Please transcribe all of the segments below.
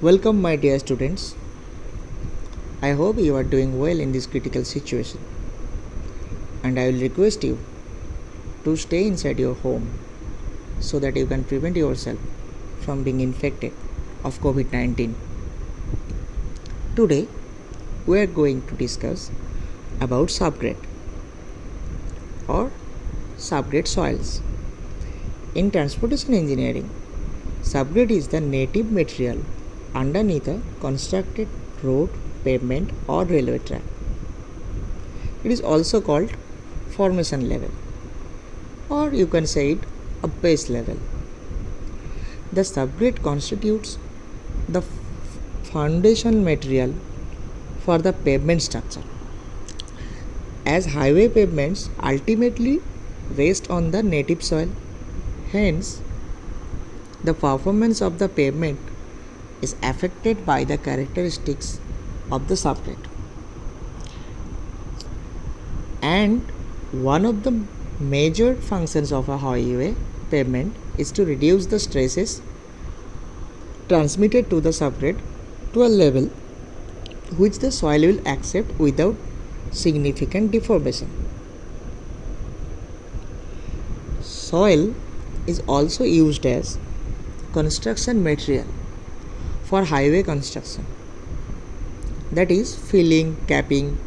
Welcome, my dear students. I hope you are doing well in this critical situation, and I will request you to stay inside your home so that you can prevent yourself from being infected of COVID-19. Today, we are going to discuss about subgrade or subgrade soils. In transportation engineering, subgrade is the native material underneath a constructed road, pavement, or railway track. It is also called formation level, or you can say it a base level. The subgrade constitutes the foundation material for the pavement structure. As highway pavements ultimately rest on the native soil, hence the performance of the pavement is affected by the characteristics of the subgrade. And one of the major functions of a highway pavement is to reduce the stresses transmitted to the subgrade to a level which the soil will accept without significant deformation. Soil is also used as construction material for highway construction, that is filling, capping,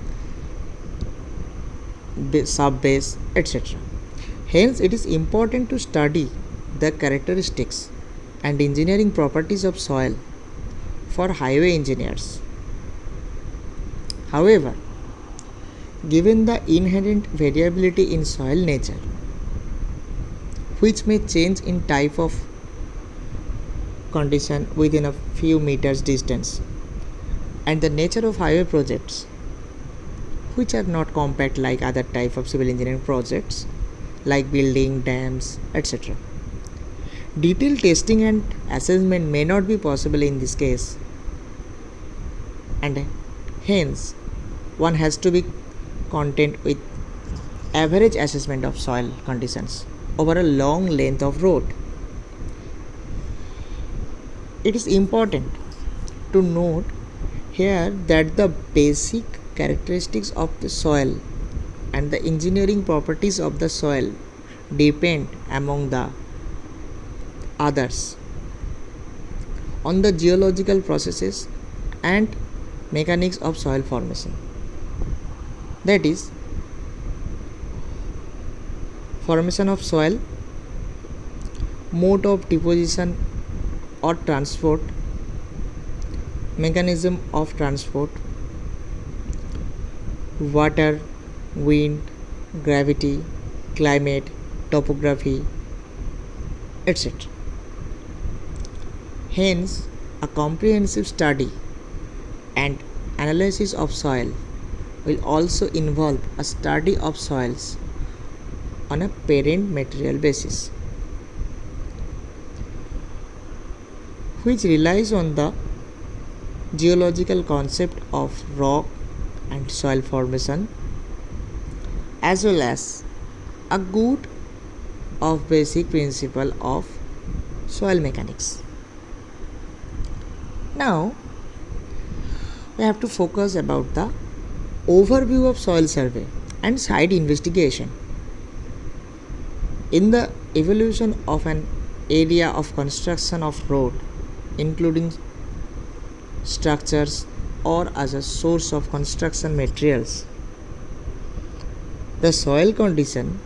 sub-base, etc. Hence, it is important to study the characteristics and engineering properties of soil for highway engineers. However, given the inherent variability in soil nature, which may change in type of condition within a few meters distance, and the nature of highway projects, which are not compact like other type of civil engineering projects like building, dams, etc. Detailed testing and assessment may not be possible in this case, and hence one has to be content with average assessment of soil conditions over a long length of road. It is important to note here that the basic characteristics of the soil and the engineering properties of the soil depend, among the others, on the geological processes and mechanics of soil formation. That is, formation of soil, mode of deposition or transport, mechanism of transport, water, wind, gravity, climate, topography, etc. Hence, a comprehensive study and analysis of soil will also involve a study of soils on a parent material basis, which relies on the geological concept of rock and soil formation, as well as a good of basic principle of soil mechanics. Now we have to focus about the overview of soil survey and site investigation. In the evolution of an area of construction of road, including structures or as a source of construction materials, the soil condition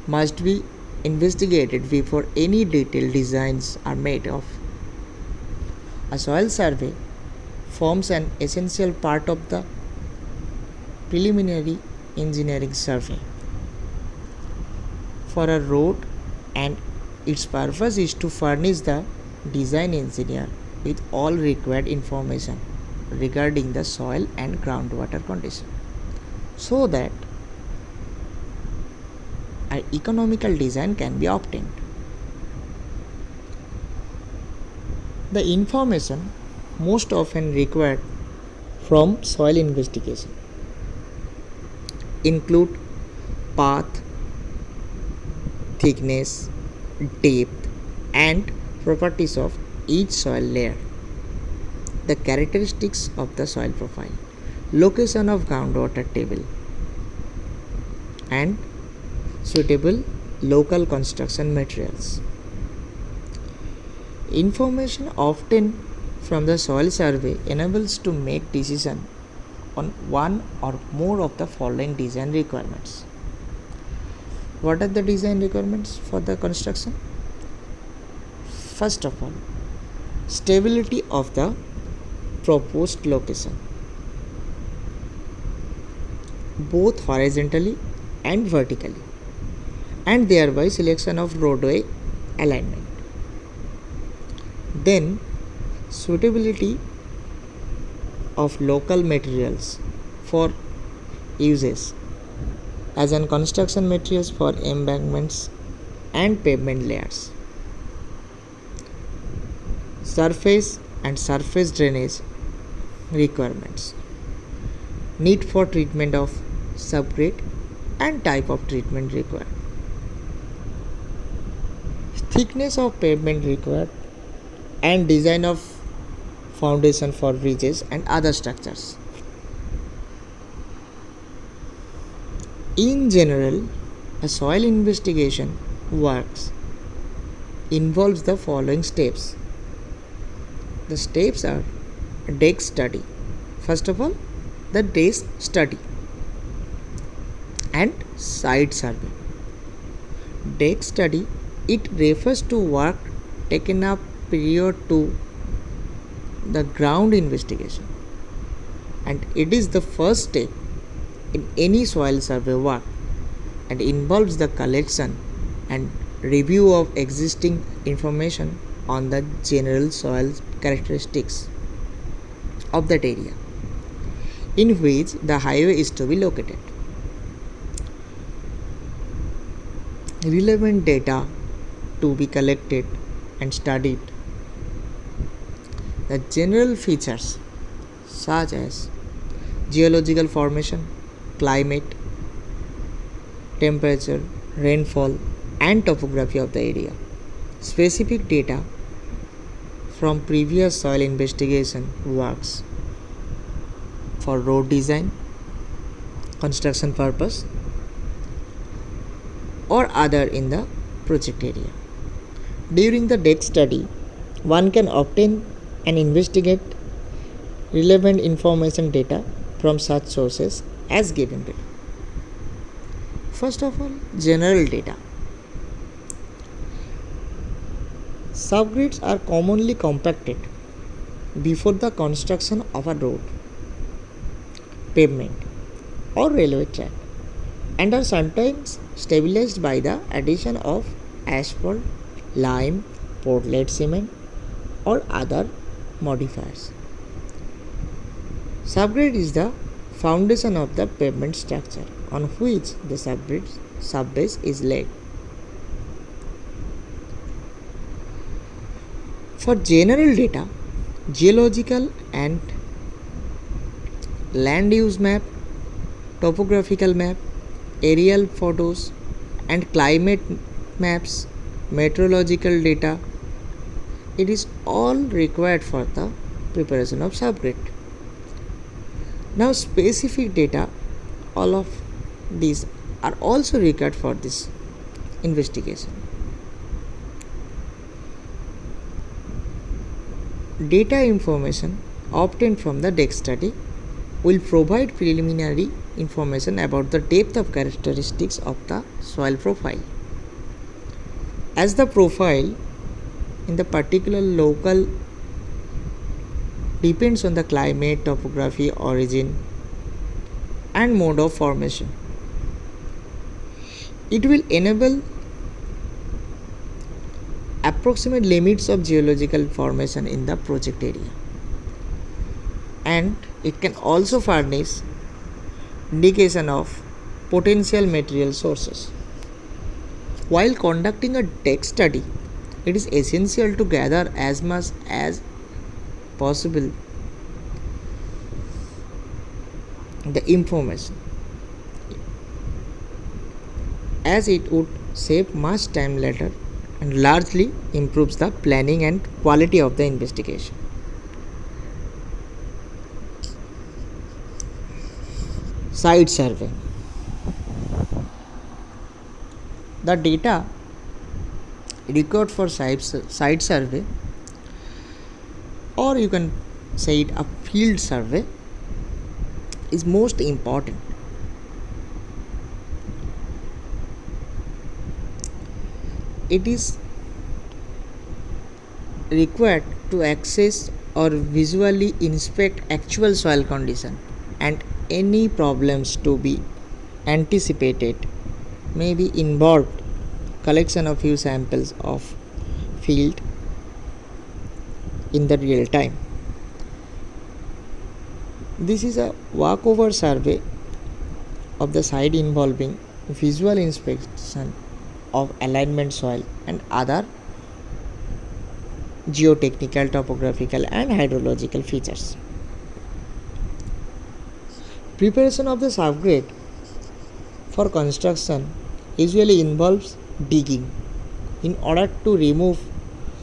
must be investigated before any detailed designs are made of. A soil survey forms an essential part of the preliminary engineering survey for a road, and its purpose is to furnish the design engineer with all required information regarding the soil and groundwater condition, so that an economical design can be obtained. The information most often required from soil investigation include path, thickness, depth, and properties of each soil layer, the characteristics of the soil profile, location of groundwater table, and suitable local construction materials. Information obtained from the soil survey enables to make decision on one or more of the following design requirements. What are the design requirements for the construction? First of all, stability of the proposed location, both horizontally and vertically, and thereby selection of roadway alignment. Then, suitability of local materials for uses as in construction materials for embankments and pavement layers, surface and surface drainage requirements, need for treatment of subgrade and type of treatment required, thickness of pavement required, and design of foundation for bridges and other structures. In general, a soil investigation works involves the following steps. The steps are desk study. First of all, the desk study and site survey. Desk study, it refers to work taken up prior to the ground investigation, and it is the first step in any soil survey work and involves the collection and review of existing information on the general soil characteristics of that area in which the highway is to be located. Relevant data to be collected and studied. The general features such as geological formation, climate, temperature, rainfall, and topography of the area. Specific data from previous soil investigation works for road design, construction purpose, or other in the project area. During the desk study, one can obtain and investigate relevant information data from such sources as given below. First of all, general data. Subgrades are commonly compacted before the construction of a road, pavement, or railway track, and are sometimes stabilized by the addition of asphalt, lime, Portland cement, or other modifiers. Subgrade is the foundation of the pavement structure on which the subbase is laid. For general data, geological and land use map, topographical map, aerial photos, and climate maps, meteorological data, it is all required for the preparation of subgrade. Now, specific data, all of these are also required for this investigation. Data information obtained from the desk study will provide preliminary information about the depth of characteristics of the soil profile. As the profile in the particular local depends on the climate, topography, origin, and mode of formation, it will enable approximate limits of geological formation in the project area, and it can also furnish indication of potential material sources. While conducting a desk study, it is essential to gather as much as possible the information, as it would save much time later and largely improves the planning and quality of the investigation. Site survey. The data required for site survey, or you can say it a field survey, is most important. It is required to access or visually inspect actual soil condition and any problems to be anticipated may be involved collection of few samples of field in the real time. This is a walkover survey of the site involving visual inspection of alignment soil and other geotechnical, topographical and hydrological features. Preparation of the subgrade for construction usually involves digging in order to remove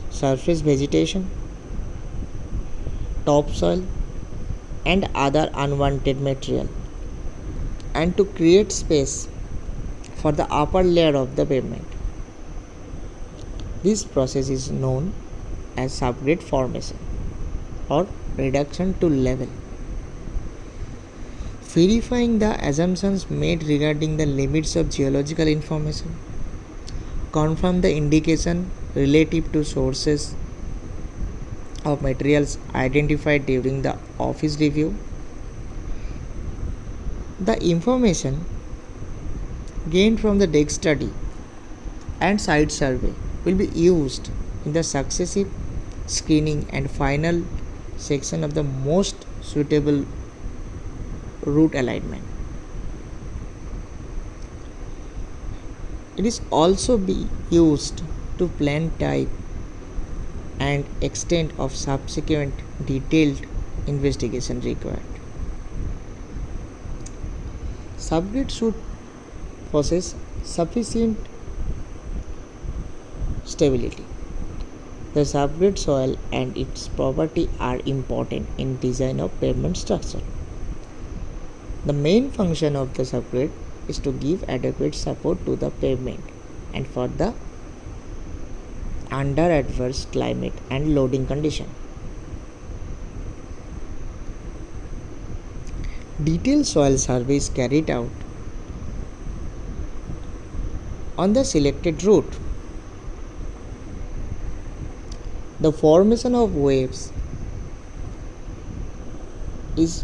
surface vegetation, topsoil and other unwanted material, and to create space for the upper layer of the pavement. This process is known as subgrade formation or reduction to level. Verifying the assumptions made regarding the limits of geological information, confirm the indication relative to sources of materials identified during the office review. The information gained from the deck study and site survey will be used in the successive screening and final section of the most suitable route alignment. It is also be used to plan type and extent of subsequent detailed investigation required. Subgrade should possess sufficient stability. The subgrade soil and its property are important in design of pavement structure. The main function of the subgrade is to give adequate support to the pavement and for the under adverse climate and loading condition. Detailed soil survey is carried out on the selected route. The formation of waves is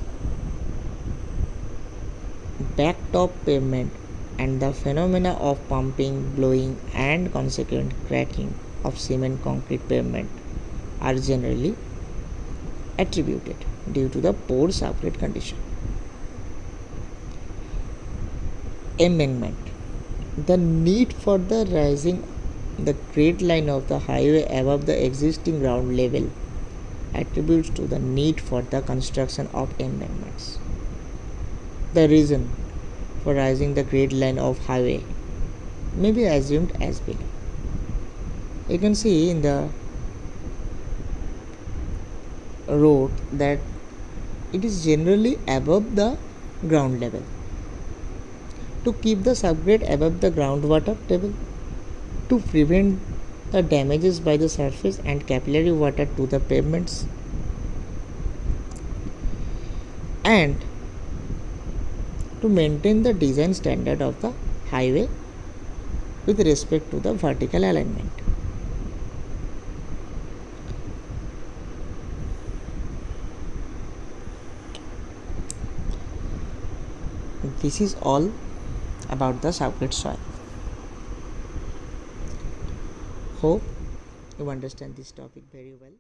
backtop pavement and the phenomena of pumping, blowing and consequent cracking of cement concrete pavement are generally attributed due to the poor subgrade condition. Embankment. The need for the rising the grade line of the highway above the existing ground level attributes to the need for the construction of embankments. The reason for rising the grade line of highway may be assumed as below. You can see in the road that it is generally above the ground level. To keep the subgrade above the groundwater table, to prevent the damages by the surface and capillary water to the pavements, and to maintain the design standard of the highway with respect to the vertical alignment. This is all about the subgrade soil. Hope you understand this topic very well.